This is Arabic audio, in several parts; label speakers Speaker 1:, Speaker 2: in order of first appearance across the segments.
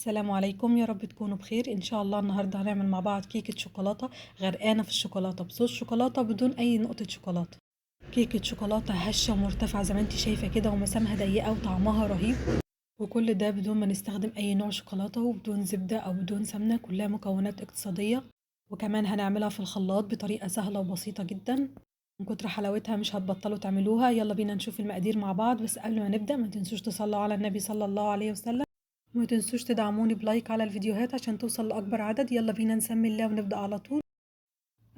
Speaker 1: السلام عليكم، يا رب تكونوا بخير. ان شاء الله النهارده هنعمل مع بعض كيكه شوكولاته غرقانه في الشوكولاته بصوص شوكولاته بدون اي نقطه شوكولاته. كيكه شوكولاته هشه ومرتفعه زي ما انت شايفه كده، ومسامها ضيقه وطعمها رهيب. وكل ده بدون ما نستخدم اي نوع شوكولاته وبدون زبده او بدون سمنه، كلها مكونات اقتصاديه. وكمان هنعملها في الخلاط بطريقه سهله وبسيطه جدا. من كتر حلاوتها مش هتبطلوا تعملوها. يلا بينا نشوف المقادير مع بعض، بس قبل ما نبدأ ما تنسوش تصلوا على النبي صلى الله عليه وسلم. وما تنسوش تدعموني بلايك على الفيديوهات عشان توصل لأكبر عدد. يلا بينا نسمي الله ونبدأ على طول.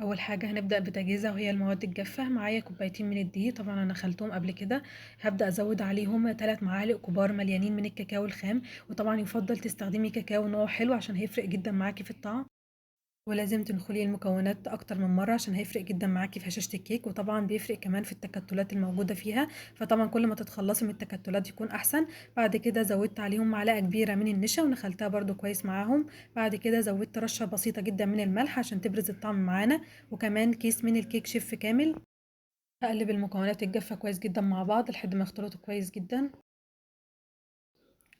Speaker 1: أول حاجة هنبدأ بتجهيزها وهي المواد الجافة. معايا كوبايتين من الدقيق، طبعا أنا خلطهم قبل كده. هبدأ أزود عليهم 3 معالق كبار مليانين من الكاكاو الخام، وطبعا يفضل تستخدمي كاكاو نوع حلو عشان هيفرق جدا معاكي في الطعم. ولازم تنخلي المكونات اكتر من مره عشان هيفرق جدا معاكي في هشاشه الكيك، وطبعا بيفرق كمان في التكتلات الموجوده فيها. فطبعا كل ما تتخلصي من التكتلات يكون احسن. بعد كده زودت عليهم معلقه كبيره من النشا ونخلتها برده كويس معاهم. بعد كده زودت رشه بسيطه جدا من الملح عشان تبرز الطعم معانا، وكمان كيس من الكيك شيف كامل. هقلب المكونات الجافه كويس جدا مع بعض لحد ما يختلطوا كويس جدا،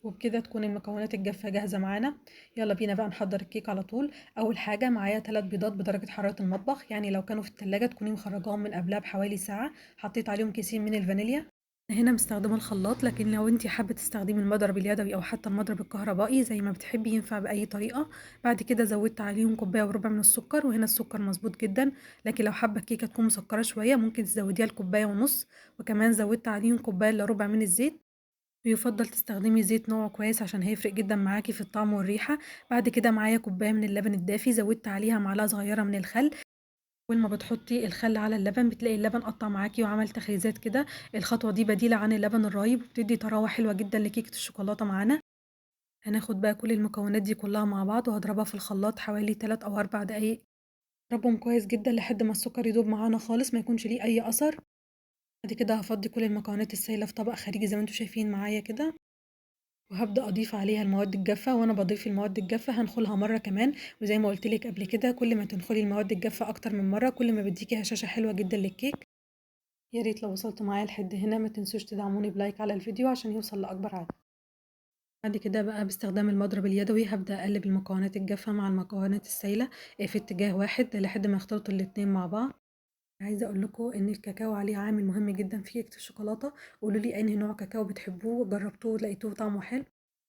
Speaker 1: وبكده تكون المكونات الجافة جاهزة معانا. يلا بينا بقى نحضر الكيك على طول. أول حاجة معايا 3 بيضات بدرجة حرارة المطبخ، يعني لو كانوا في التلاجة تكوني مخرجاهم من قبلها بحوالي ساعة. حطيت عليهم كيسين من الفانيليا. هنا مستخدمة الخلاط، لكن لو انتي حابة تستخدمي المضرب اليدوي او حتى المضرب الكهربائي زي ما بتحبي ينفع بأي طريقة. بعد كده زودت عليهم كوباية وربع من السكر، وهنا السكر مظبوط جدا. لكن لو حابة الكيكة تكون مسكرة شوية ممكن تزوديها لكوباية ونص. وكمان زودت عليهم كوباية الا ربع من الزيت. ويفضل تستخدمي زيت نوعه كويس عشان هيفرق جدا معاكي في الطعم والريحة. بعد كده معايا كوباية من اللبن الدافي، زودت عليها معلقة صغيرة من الخل. أول ما بتحطي الخل على اللبن بتلاقي اللبن قطع معاكي وعمل تخيزات كده. الخطوة دي بديلة عن اللبن الرايب وبتدي طراوة حلوة جدا لكيكة الشوكولاتة معانا. هناخد بقى كل المكونات دي كلها مع بعض وهضربها في الخلاط حوالي 3 أو 4 دقايق. اضربهم كويس جدا لحد ما السكر يدوب معانا خالص، ما يكونش ليه أي أثر. بعد كده هفضي كل المكونات السايلة في طبق خارجي زي ما انتوا شايفين معايا كده. وهابدأ أضيف عليها المواد الجافة، وأنا باضيف المواد الجافة هنخلها مرة كمان. وزي ما قلت لك قبل كده كل ما تنخلي المواد الجافة أكتر من مرة كل ما بيديكي هشاشة حلوة جدا للكيك. يا ريت لو وصلتوا معايا لحد هنا ما تنسوش تدعموني بلايك على الفيديو عشان يوصل لأكبر عدد. بعد كده بقى باستخدام المضرب اليدوي هبدأ أقلب المكونات الجافة مع المكونات السائلة في اتجاه واحد لحد ما يختلطوا الاتنين مع بعض. عايزة اقول لكم ان الكاكاو عليه عامل مهم جدا في كيكة الشوكولاتة. قولوا لي انهي نوع كاكاو بتحبوه، جربتوه لقيتوه طعمه حلو؟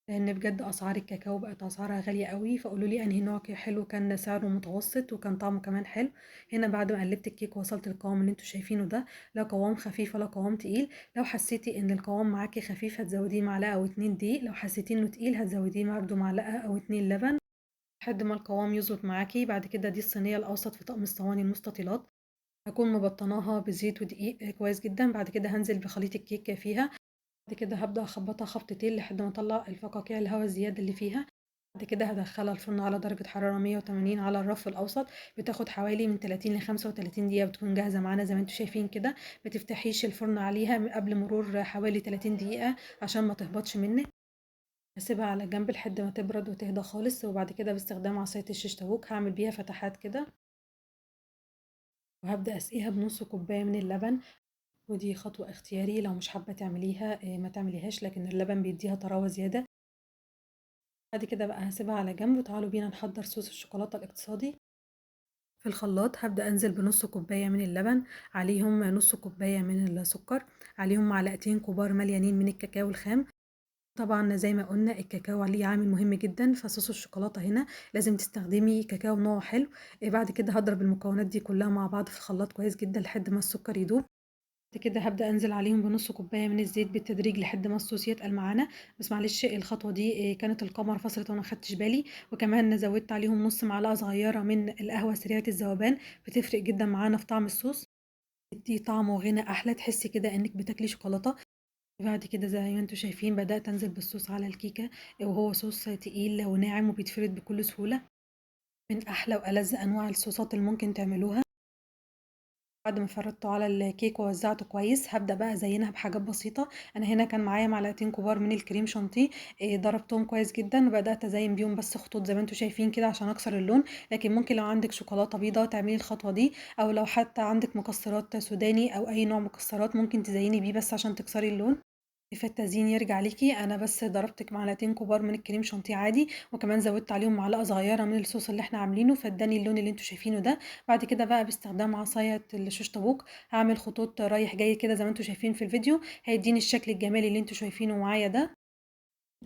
Speaker 1: لان بجد اسعار الكاكاو بقت اسعارها غاليه قوي، فقولوا لي انهي نوع حلو كان سعره متوسط وكان طعمه كمان حلو. هنا بعد ما قلبت الكيك وصلت للقوام اللي انتوا شايفينه ده. لا قوام خفيف ولا قوام تقيل. لو حسيتي ان القوام معاكي خفيف هتزوديه معلقه او اتنين دقيق، لو حسيتي انه تقيل هتزوديه برده معلقه او اتنين لبن لحد ما القوام يظبط معاكي. بعد كده دي الصينيه الاوسط في طقم الصواني المستطيلات. هكون مبطناها بزيت ودقيق كويس جدا. بعد كده هنزل بخليط الكيك فيها. بعد كده هبدأ أخبطها خبطتين لحد ما أطلع الفقاقيع الهواء الزيادة اللي فيها. بعد كده هدخلها الفرن على درجة حرارة 180 على الرف الأوسط. بتاخد حوالي من 30 ل 35 دقيقة بتكون جاهزة معانا زي ما انتوا شايفين كده. ما تفتحيش الفرن عليها قبل مرور حوالي 30 دقيقة عشان ما تهبطش منك. هسيبها على جنب لحد ما تبرد وتهدى خالص، وبعد كده باستخدام عصاية الشيش تاووك هعمل بيها فتحات كده. وهبدأ أسقيها بنص كوباية من اللبن. ودي خطوة اختياري، لو مش حابة تعمليها ما تعمليهاش، لكن اللبن بيديها طراوة زيادة. بعد كده بقى هسيبها على جنب، وتعالوا بينا نحضر صوص الشوكولاتة الاقتصادي. في الخلاط هبدأ أنزل بنص كوباية من اللبن، عليهم نص كوباية من السكر، عليهم معلقتين كبار مليانين من الكاكاو الخام. طبعا زي ما قلنا الكاكاو عليه عامل مهم جدا، فصوص الشوكولاتة هنا لازم تستخدمي كاكاو نوع حلو. بعد كده هضرب المكونات دي كلها مع بعض في الخلاط كويس جدا لحد ما السكر يدوب. بعد كده هابدأ أنزل عليهم بنص كوباية من الزيت بالتدريج لحد ما الصوص يتقل معانا. بس معلش الخطوة دي كانت الكاميرا فصلت وأنا مخدتش بالي. وكمان زودت عليهم نص معلقة صغيرة من القهوة سريعة الذوبان. بتفرق جدا معانا في طعم الصوص. بتدي طعم وغنى أحلى، تحسي كده إنك بتاكلي شوكولاتة. بعد كده زي ما انتوا شايفين بدأت أنزل بالصوص على الكيكة، وهو صوص تقيل وناعم وبيتفرد بكل سهولة. من أحلى وألذ أنواع الصوصات اللي ممكن تعملوها. بعد ما فردته على الكيك ووزعته كويس هبدأ بقى أزينها بحاجات بسيطة. أنا هنا كان معايا معلقتين كبار من الكريم شانتيه. ضربتهم كويس جدا وبدأت أزين بيهم بس خطوط زي ما انتوا شايفين كده عشان أكسر اللون. لكن ممكن لو عندك شوكولاتة بيضاء تعملي الخطوة دي، أو لو حتى عندك مكسرات سوداني أو أي نوع مكسرات ممكن تزيني بيه بس عشان تكسري اللون. في التزيين يرجع ليكِ، أنا بس ضربت معلقتين كبار من الكريم شانتيه عادي، وكمان زوّدت عليهم معلقة صغيرة من الصوص اللي إحنا عاملينه، فادّاني اللون اللي أنتم شايفينه ده. بعد كده بقى باستخدام عصاية الشيش طاووق هاعمل خطوط رايح جاي كده زي ما أنتم شايفين في الفيديو، هيدّيني الشكل الجمالي اللي أنتم شايفينه معايا ده.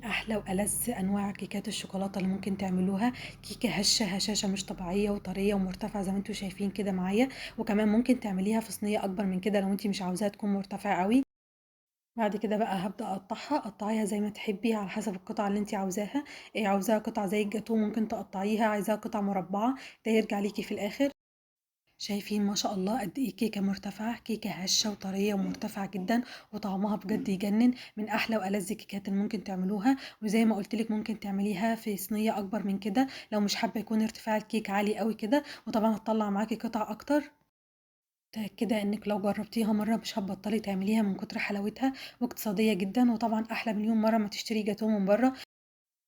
Speaker 1: أحلى وألذ أنواع كيكات الشوكولاتة اللي ممكن تعملوها، كيكة هشة هشاشة مش طبيعية وطرية ومرتفعة زي ما أنتم شايفين كده معايا، وكمان ممكن تعمليها في صينية أكبر من كده لو أنتِ مش عاوزاها تكون مرتفعة أوي. بعد كده بقى هابدأ أقطّعها، قطّعيها زي ما تحبي على حسب القطعة اللي أنتِ عاوزاها، عاوزاها قطع زي الجاتوه ممكن تقطّعيها، عايزاها قطع مربعة، ده يرجع ليكِ في الآخر. شايفين ما شاء الله قد إيه كيكة مرتفعة، كيكة هشة وطرية ومرتفعة جدًا، وطعمها بجد يجنن، من أحلى وألذ الكيكات اللي ممكن تعملوها، وزي ما قُلت لِك ممكن تعمليها في صينية أكبر من كده، لو مش حابة يكون ارتفاع الكيك عالي أوي كده، وطبعًا هتطلّع معاكِ قطع أكتر. متأكدة إنِّك لو جرّبتيها مرّة مش هتبطّلي تعمليها من كتر حلاوتها، واقتصادية جدًا، وطبعًا أحلى مليون مرّة ما تشتري جاتوه من برّه.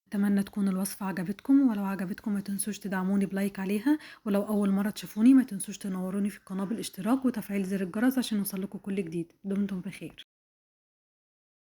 Speaker 1: أتمنى تكون الوصفة عجبتكم، ولو عجبتكم ما تنسوش تدعموني بلايك عليها، ولو أول مرّة تشوفوني ما تنسوش تنوروني في القناة بالاشتراك وتفعيل زر الجرس عشان يوصل لكم كل جديد. دمتم بخير.